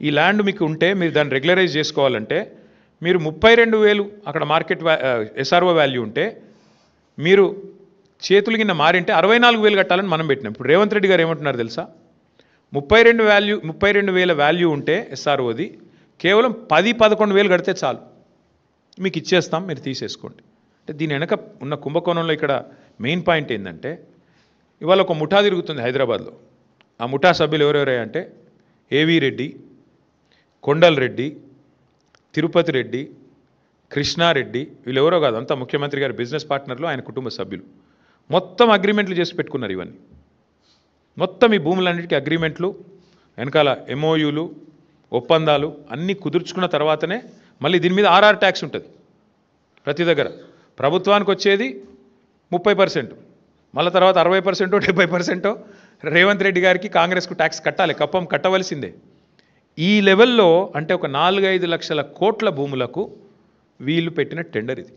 ఈ ల్యాండ్ మీకు ఉంటే మీరు దాన్ని రెగ్యులరైజ్ చేసుకోవాలంటే మీరు 32,000 అక్కడ మార్కెట్ ఎస్ఆర్ఓ వాల్యూ ఉంటే మీరు చేతులు కింద మారింటే 64,000 కట్టాలని మనం పెట్టినాం. ఇప్పుడు రేవంత్ రెడ్డి గారు ఏమంటున్నారు తెలుసా? 32,000 వాల్యూ ఉంటే ఎస్ఆర్ఓది కేవలం 10-11,000 కడితే చాలు, మీకు ఇచ్చేస్తాం, మీరు తీసేసుకోండి. అంటే దీని వెనక ఉన్న కుంభకోణంలో ఇక్కడ మెయిన్ పాయింట్ ఏంటంటే, ఇవాళ ఒక ముఠా తిరుగుతుంది హైదరాబాద్లో. ఆ ముఠా సభ్యులు ఎవరెవరే అంటే ఏవి రెడ్డి, కొండల్ రెడ్డి, తిరుపతి రెడ్డి, కృష్ణారెడ్డి, వీళ్ళెవరో కాదు, అంతా ముఖ్యమంత్రి గారి బిజినెస్ పార్ట్నర్లు, ఆయన కుటుంబ సభ్యులు. మొత్తం అగ్రిమెంట్లు చేసి పెట్టుకున్నారు. ఇవన్నీ మొత్తం ఈ భూములన్నిటికీ అగ్రిమెంట్లు, వెనకాల ఎంఓయూలు, ఒప్పందాలు అన్నీ కుదుర్చుకున్న తర్వాతనే మళ్ళీ దీని మీద ఆర్ఆర్ ట్యాక్స్ ఉంటుంది. ప్రతి దగ్గర ప్రభుత్వానికి వచ్చేది 30%, మళ్ళీ తర్వాత 60%, 70% రేవంత్ రెడ్డి గారికి, కాంగ్రెస్కు ట్యాక్స్ కట్టాలి, కప్పం కట్టవలసిందే. ఈ లెవెల్లో అంటే ఒక 4-5 లక్షల కోట్ల భూములకు వీళ్ళు పెట్టిన టెండర్ ఇది.